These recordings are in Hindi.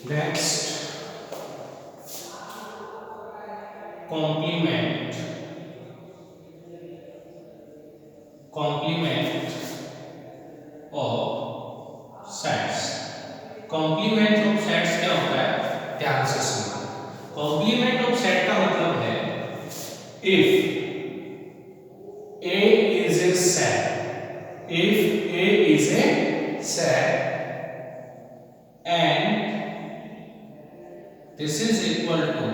Next, complement of sets। Complement of sets क्या होता है, ध्यान से सुनना। कॉम्प्लीमेंट ऑफ सेट का मतलब है if A is a set, if A is a set and this is equal to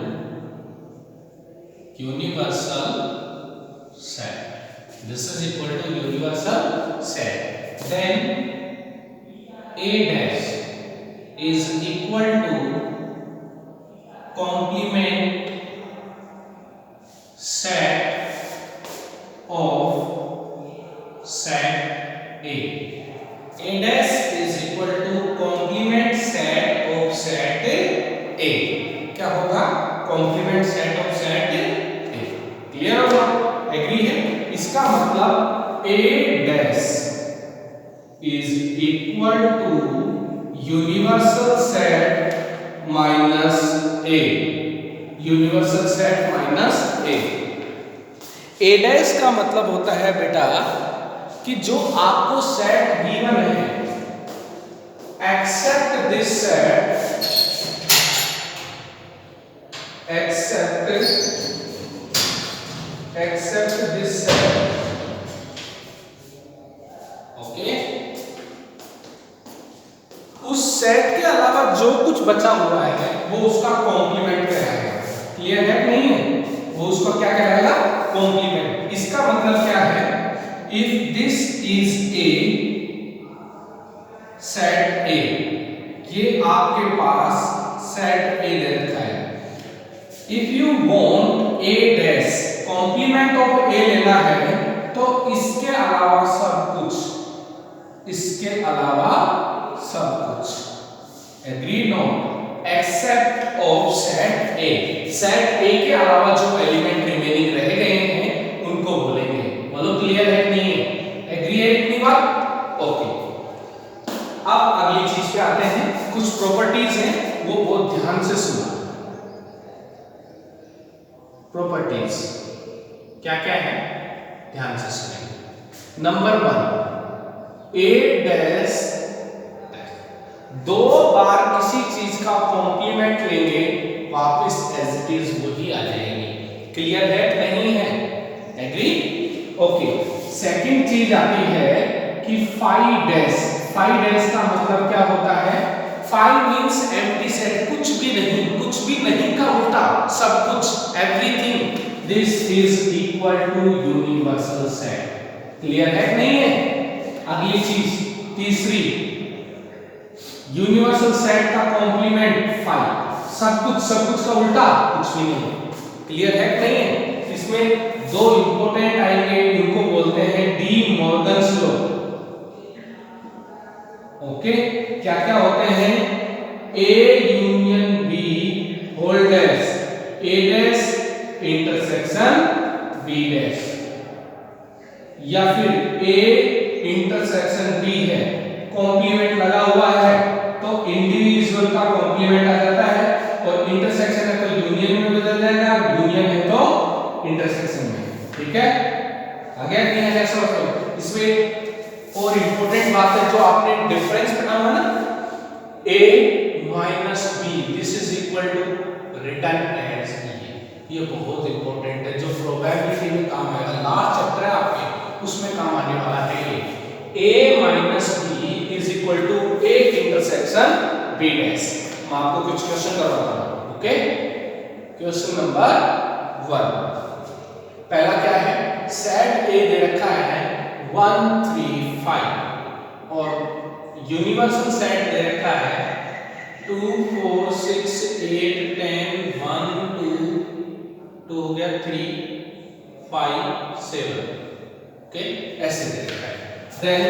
universal set, this is equal to universal set, then A dash is equal to complement set of set A। A dash is equal to complement set of set A। क्या होगा, complement set of set A। Clear होगा, एग्री है। इसका मतलब A dash is equal to universal set minus A, universal set minus A। A dash का मतलब होता है बेटा कि जो आपको सेट गिवन है, except this set, except this set, okay. उस सेट के अलावा जो कुछ बचा हुआ है वो उसका कॉम्प्लीमेंट कहलाएगा। क्लियर है कि नहीं है, वो उसका क्या कहलाएगा, कॉम्प्लीमेंट। इसका मतलब क्या है, if this is a set A, ये आपके पास सेट ए दे रखा है। If you want a dash complement of A लेना है तो इसके अलावा सब कुछ, इसके अलावा सब कुछ, एग्री नोट, except of set a, set a के अलावा जो एलिमेंट रिमेनिंग रह गए हैं उनको बोलेंगे। बोलो क्लियर है कि नहीं है, एग्री है इतनी बात, ओके। अब अगली चीज पे आते हैं, कुछ प्रॉपर्टीज हैं वो बहुत ध्यान से सुनो। प्रॉपर्टीज क्या क्या है, ध्यान से सुनेंगे। नंबर 1, ए डैश, दो बार किसी चीज का कॉम्प्लीमेंट लेंगे वापस एज इट इज वही आ जाएगी। क्लियर है कि नहीं है, एग्री, ओके। सेकंड चीज आती है कि फाइव डैश, फाइव डैश का मतलब क्या होता है, फाइव मींस एम्प्टी सेट, कुछ भी नहीं का उल्टा सब कुछ, everything, this is equal to universal set. Clear है कि नहीं है। अगली चीज, तीसरी, यूनिवर्सल सेट का कॉम्प्लीमेंट 5, सब कुछ का उल्टा कुछ भी नहीं। क्लियर है कि नहीं है। इसमें दो इंपॉर्टेंट आएंगे, इनको बोलते हैं डी मॉर्गन्स लॉ, ओके। क्या क्या होते हैं, a union b whole dash, a dash intersection b dash, या फिर ए इंटरसेक्शन बी है, कॉम्प्लीमेंट लगा हुआ है तो इंडिविजुअल का कॉम्प्लीमेंट आ जाता है, और इंटरसेक्शन है तो यूनियन में बदल जाएगा, यूनियन है तो इंटरसेक्शन में। ठीक है, आगे नहीं है जैसा मतलब। इसमें और इंपॉर्टेंट बात है जो आपने डिफरेंस पढ़ा हुआ ना, a minus B, this is equal to written as e, ये बहुत इंपॉर्टेंट है, जो प्रोबेबिलिटी में काम आएगा। लास्ट चैप्टर है आपके, उसमें काम आने वाला है ये। a minus B is equal to a intersection b dash. मैं आपको कुछ क्वेश्चन करवाता हूं, ओके। क्वेश्चन नंबर 1, पहला क्या है, सेट a दे रखा है 1 3 5 और यूनिवर्सल सेट दे रखा है 2 4 6 8 10 1 2 हो गया 3 5 7, ओके, ऐसे दे रखा है। Then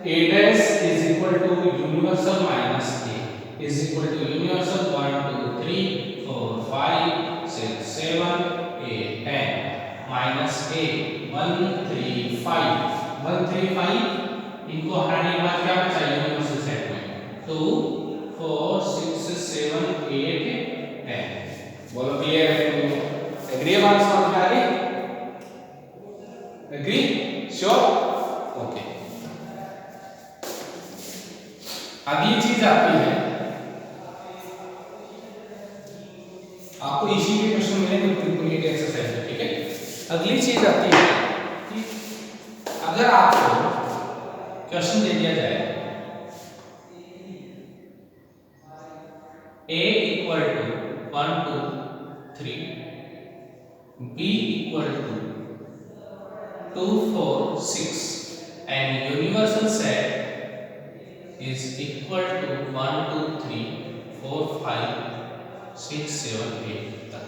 a dash is equal to universal minus a is equal to universal 1 2 3 4 5 6 7 8 10 minus a 1 3 5 1 3 5, इनको हटाने के बाद क्या बचा यूनिवर्सल सेट में 2 4 6 7 अगली चीज आती है, आपको इसी के क्वेश्चन मिलेंगे बिल्कुल एक एक्सरसाइज में, ठीक है। अगली चीज आती है कि अगर आपको क्वेश्चन दे दिया जाए a equal to 1 2 3, b equal to 2 4 6 and universal set is equal to 1 2 3 4 5 6 7 8 तक,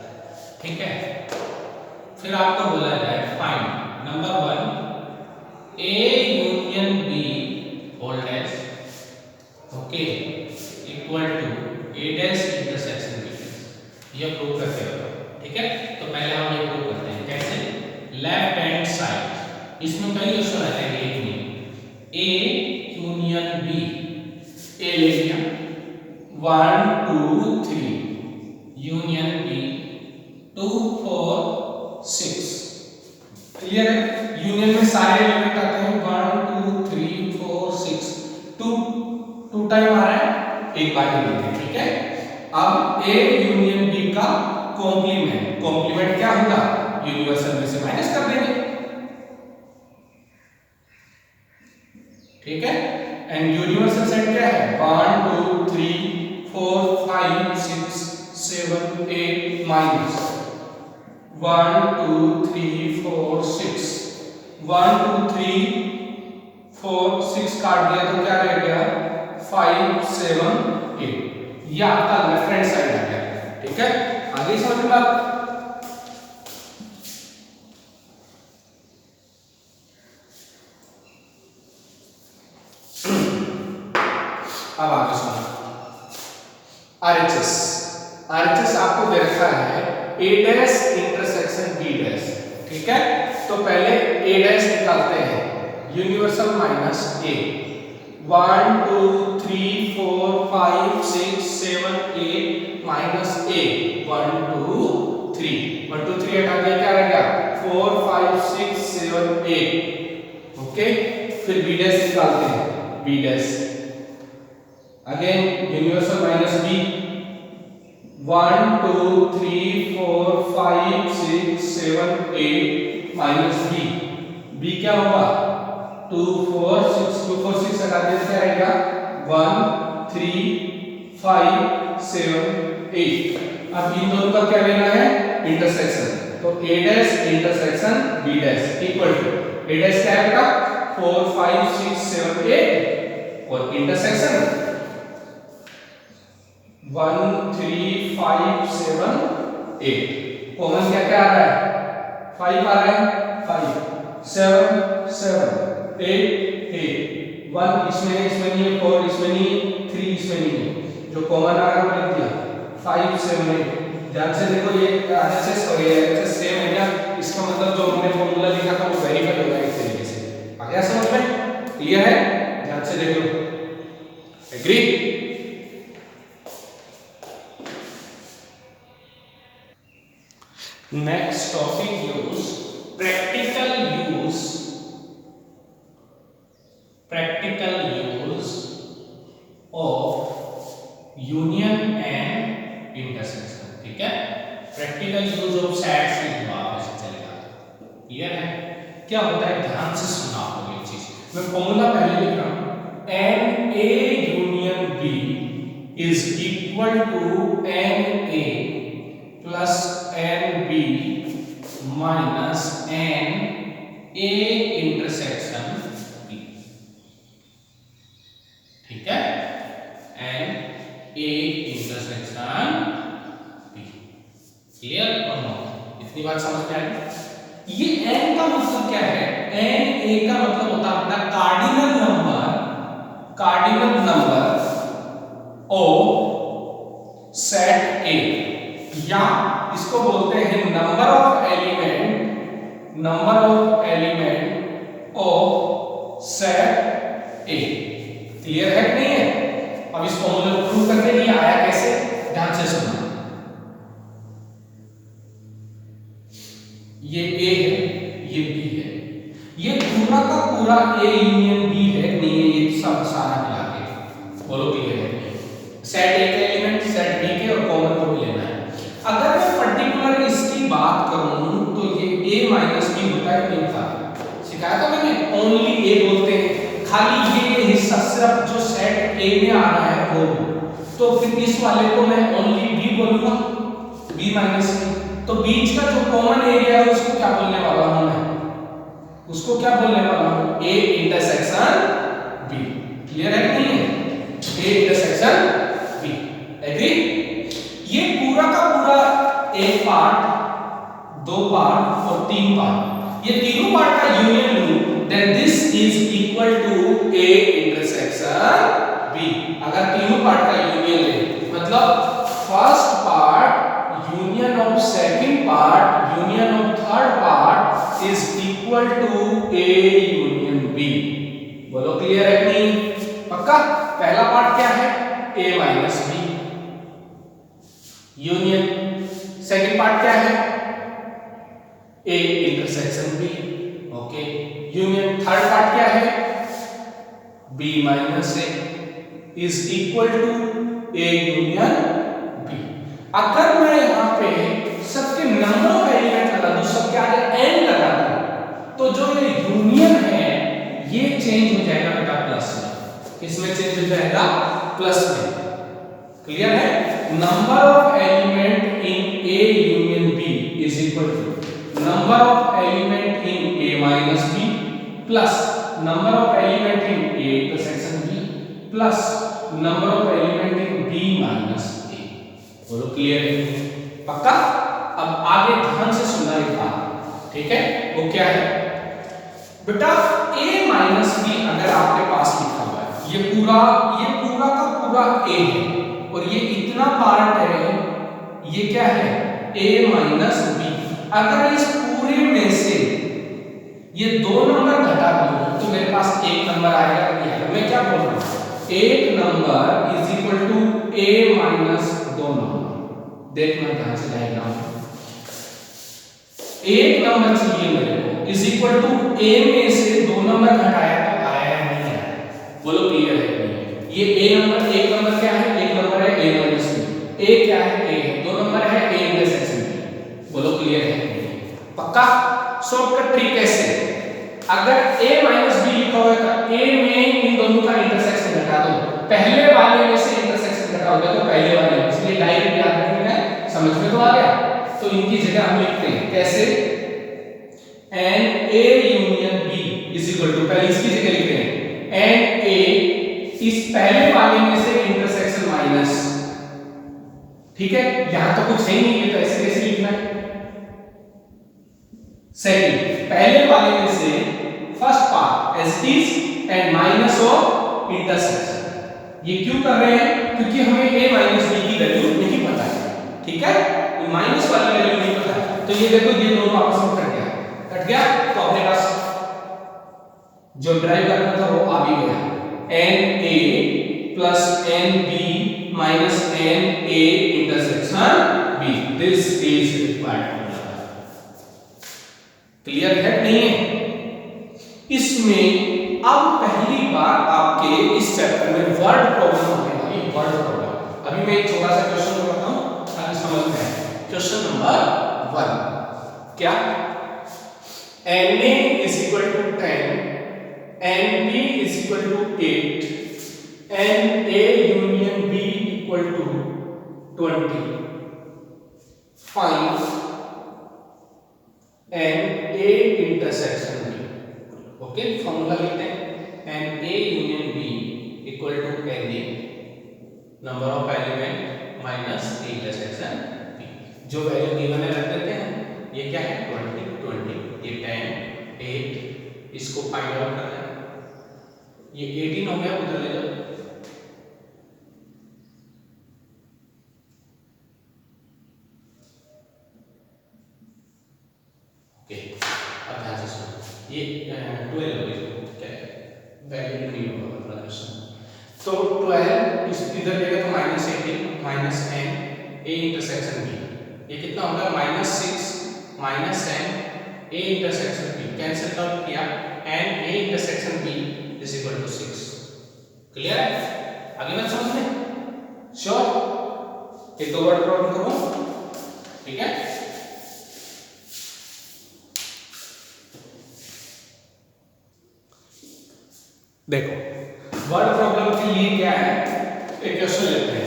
ठीक है। फिर आपको बोला जाए find number 1 a union b whole dash, okay, equal to a dash intersection b dash, ये प्रूव करते हो, ठीक है। तो पहले हम ये प्रूव करते हैं कैसे, लेफ्ट हैंड साइड, इसमें कई ऑप्शन आते हैं, एक नहीं, a यूनियन b, a ले लिया 1 2 3 यूनियन b 2 4 6, क्लियर है। यूनियन में सारे एलिमेंट आते हैं 1 2 3 4 6, 2 टाइम आ रहा है, एक बार ही लेते हैं, ठीक है। अब a यूनियन b का कॉम्प्लीमेंट, कॉम्प्लीमेंट क्या होगा, यूनिवर्सल में से माइनस कर देंगे, ठीक है। एंड यूनिवर्सल सेट क्या है, 1 2 3 4 5 6 7 8 माइनस 1 2 3 4 6, 1 2 3 4 6 काट दिया तो क्या रह गया 5 7 8, ये आपका लेफ्ट हैंड साइड आ गया, ठीक है। आगे समझ में बात, अब आगे सुनो, आरएचएस, आरएचएस आपको दे रखा है a dash intersection b dash, ठीक है। तो पहले a डैश निकालते हैं, universal minus a, 1 2 3 4 5 6 7 8 minus a 1 2 3, 1 2 3 हटा दिया क्या रहेगा 4 5 6 7 8, ओके। फिर b डैश निकालते हैं, b dash again universal minus b, 1 2 3 4 5 6 7 8 minus b क्या होगा 2 4 6, 2 4 6 हटा दिया क्या रहेगा 1 3 5 7 8। अब इन दोनों का क्या लेना है, इंटरसेक्शन, तो a dash intersection b dash equal to a dash क्या आएगा 4 5 6 7 8 और इंटरसेक्शन 1 3 5 7 8, कॉमन क्या क्या आ रहा है 5 आ रहा है, 5 7 7 8 8, 1 इसमें नहीं है, 4 इसमें नहीं है, 3 इसमें नहीं है, जो कॉमन आ रहा है वो लिख दिया 5 7 8। ध्यान से देखो ये आरएचएस और ये एलएचएस सेम है क्या, इसका मतलब जो हमने फॉर्मूला लिखा था वो वेरीफाई होगा इस तरीके से, आ गया समझ में, क्लियर है, ध्यान से देख लो, agree. Next topic use practical use of union and intersection, ठीक है। practical use of sets की बात ऐसे चलेगा, क्लियर है। क्या होता है ध्यान से सुना आपको ये चीज, मैं फॉर्मूला पहले लिख रहा हूं, n A union B is equal to n A plus n B minus n A intersection B, ठीक है, n A intersection B, clear और नो, इतनी बात समझ में आई। ये एन का मतलब क्या है, एन ए का मतलब होता है अपना कार्डिनल नंबर ऑफ सेट ए, या इसको बोलते हैं number of element of set A, clear है कि नहीं है। अब इस फॉर्मूले को प्रूव करने के लिए आया कैसे, ध्यान से सुनना, ये ए है ये बी है, ये पूरा का पूरा ए यूनियन बी है, नहीं ये सब सारा मिला के बोलो सेट ए के एलिमेंट, सेट बी के और कॉमन को भी लेना है। अगर मैं पर्टिकुलर इसकी बात करूं तो ये a माइनस बी होता है, नहीं था सिखाया था मैंने, ओनली a बोलते हैं, खाली ये हिस्सा सिर्फ जो सेट a में आ रहा है वो, तो फिर इस वाले को मैं ओनली b बोलूंगा, b माइनस b। तो बीच का जो कॉमन एरिया है उसको क्या बोलने वाला हूं मैं, उसको क्या बोलने वाला हूं, a इंटरसेक्शन b। क्लियर है कि नहीं है, a इंटरसेक्शन b, एग्री। ये पूरा का पूरा एक पार्ट, दो पार्ट और तीन पार्ट, ये तीनों पार्ट का यूनियन लूं, then this is equal to a intersection b। अगर तीनों पार्ट का यूनियन ले, मतलब first part union of second part union of third part is equal to a union b। बोलो क्लियर है कि नहीं, पक्का। पहला पार्ट क्या है, a minus b union, second part क्या है, a intersection b, okay union. Third part क्या है, b minus a is equal to a union b। अगर मैं यहाँ पे सबके नंबर ऑफ एलिमेंट लगा दूं, सबके आगे n लगा दूं, तो जो ये यूनियन है ये चेंज हो जाएगा बेटा प्लस में, इसमें चेंज हो जाएगा प्लस में। क्लियर है, number of element in a union b is equal to number of element in a minus b plus number of element in a intersection b plus number of element in b minus a। बोलो क्लियर है, पक्का। अब आगे ध्यान से सुनना एक बात, ठीक है, वो क्या है बेटा, a माइनस b अगर आपके पास लिखा हुआ है, ये पूरा का पूरा a है और ये इतना पार्ट है, ये क्या है a माइनस b। अगर इस पूरे में से ये दो नंबर घटा दूं तो मेरे पास एक नंबर आएगा, नहीं आएगा। मैं क्या बोल रहा हूं, एक number is equal to a minus दो नंबर। देखना ध्यान से डायग्राम, एक नंबर चाहिए मेरे को इज इक्वल टू a में से दो नंबर घटाया तो आया नहीं आया, बोलो क्लियर है नहीं। ये a नंबर, एक नंबर क्या है, एक नंबर है a माइनस b, a क्या है a है, दो नंबर है a इंटरसेक्शन b। बोलो क्लियर है, पक्का। शॉर्टकट ट्रिक कैसे, अगर a माइनस b लिखा हुआ है तो a में इन दोनों का इंटरसेक्शन घटा दो, पहले वाले में से इंटरसेक्शन घटा होगा तो पहले वाले में, इसलिए डायरेक्ट याद रखना है, समझ में तो आ गया। तो इनकी जगह हम लिखते हैं कैसे, n a union b is equal to, पहले इसकी जगह लिखते हैं एन a इस पहले वाले में से इंटरसेक्शन माइनस, ठीक है, यहां तो कुछ है नहीं है तो ऐसे कैसे लिखना है, सेकंड पहले वाले में से first part as it is and minus of intersection. ये क्यों कर रहे हैं, क्योंकि हमें a माइनस b की वैल्यू नहीं पता है, ठीक है, माइनस वाली वैल्यू नहीं पता है। तो ये देखो ये दोनों आपस में कट गया, तो अपने पास जो ड्राइव करना था वो आ भी गया, n A plus n B minus n A intersection B, this is required. Clear है नहीं है। इसमें अब पहली बार आपके इस चैप्टर में वर्ड प्रॉब्लम आने वाली, वर्ड प्रॉब्लम। अभी मैं एक छोटा सा क्वेश्चन बताता हूं ताकि समझ में आए। क्वेश्चन नंबर 1, क्या na is equal to 10, nb is equal to 8, na union b equal to 20, find na intersection b। Okay, formula लिखते हैं, na union b equal to na number of element minus a intersection b। जो वैल्यू गिवन है रख देते हैं, ये क्या है 20 20, ये 10 8, इसको फाइंड आउट करना है, ये 18 हो गया, उधर ले जाओ, ओके। अब ध्यान से सुनो, ये 12 हो गया, क्या है वैल्यू नहीं होगा मतलब क्वेश्चन, तो 12 इस इधर लेगा तो -18 minus n a intersection b, ये कितना होगा -6 minus n a intersection b, cancel out किया, n a intersection b is equal to 6। Clear है, आगे बात समझ में, श्योर? एक दो वर्ड प्रॉब्लम करूं, ठीक है? देखो वर्ड प्रॉब्लम के लिए क्या है, एक क्वेश्चन लेते हैं।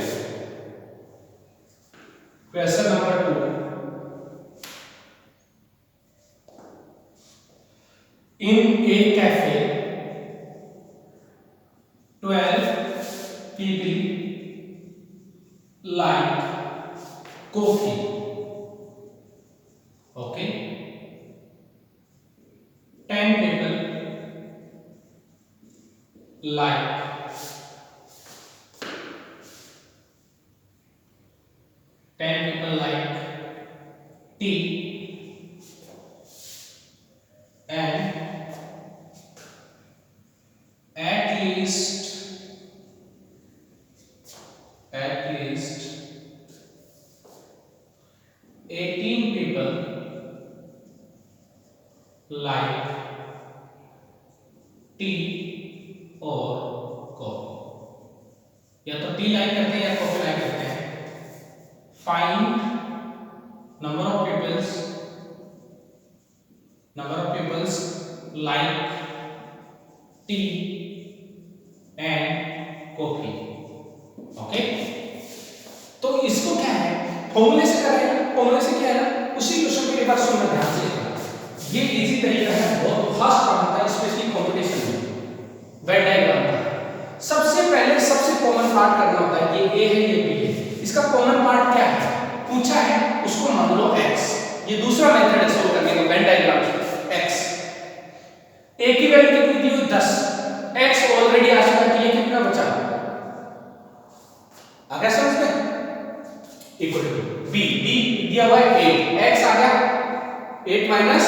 Question number 2, in a cafe 12 people like coffee, okay, 10 people like tea and at least 18 people like tea और कॉफी। या तो टी लाइक करते हैं या कॉफी लाइक करते हैं। Find number of peoples like tea and coffee, okay. तो इसको क्या है, फॉर्मूले से करें। फॉर्मूले से क्या है ना, उसी क्वेश्चन को एक बार सुनना ध्यान से। ये इजी तरीका है, बहुत फास्ट काम होता है, स्पेशली कंपटीशन में। वेन डायग्राम का सबसे पहले सबसे कॉमन पार्ट करना होता है। ये ए है, ये बी है, इसका कॉमन पार्ट क्या है पूछा है, उसको मान लो x। ये दूसरा मेथड है सोल्व करने का, वेन डायग्राम x। a की वैल्यू कितनी दी हुई 10, x ऑलरेडी आ चुका है, ये कितना बचा आ गया समझ में, इक्वल टू b दिया हुआ है 8, x आ गया 8 माइनस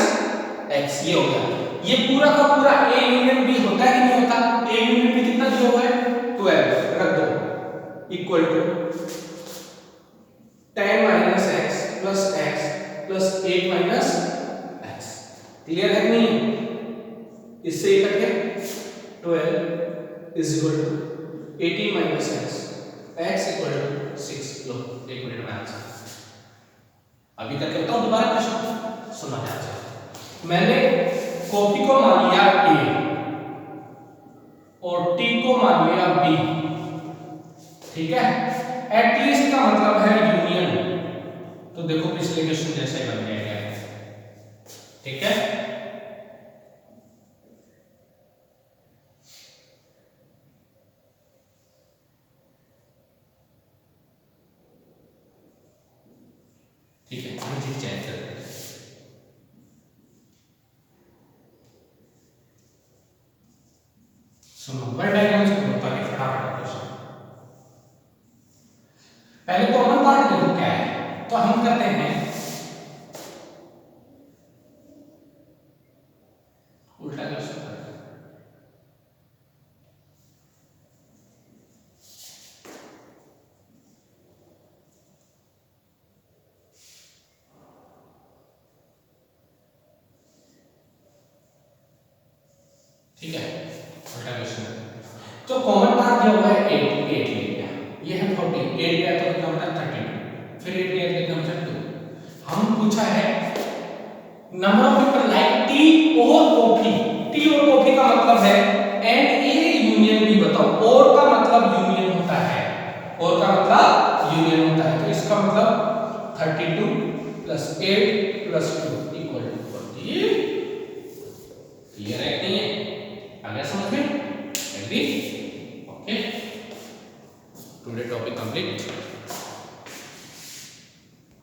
x, ये हो गया। ये पूरा का पूरा a यूनियन b होता है कि नहीं होता, a यूनियन b कितना दिया हुआ है 12, रख दो, equal to 10 minus x plus 8 minus x। Clear है कि नहीं? इससे ये कट गया, 12 is equal to 18 minus x equal to 6। लो एक मिनट में आंसर अभी करके बताऊं दोबारा क्वेश्चन, सुनना ध्यान से। मैंने कॉफी को मान लिया a और टी को मान लिया b, ठीक है। एटलीस्ट का मतलब है यूनियन, तो देखो पिछले क्वेश्चन जैसा ही बन जाएगा, ठीक है। ठीक है, हम चीज चेंज करते हैं। सुनो वर्ड डायग्राम से होता है फटाफट क्वेश्चन। पहले कॉमन पार्ट देखो क्या है, तो हम करते हैं उल्टा क्वेश्चन। ठीक है, उल्टा क्वेश्चन। तो कॉमन पार्ट दिया हुआ है 8 ले लिया, ये है 40, 8 गया तो कितना होता है 32, फिर 8 गया तो कितना होता है 2। हम पूछा है number of people like T और कॉफी। टी और कॉफी का मतलब है एंड ए यूनियन भी बताओ, और का मतलब यूनियन होता है, और का मतलब यूनियन होता है। तो इसका मतलब 32 plus 8 plus 2 equal to 40। Clear है कि नहीं है? आ गया समझ में? Agree? Okay, today topic complete.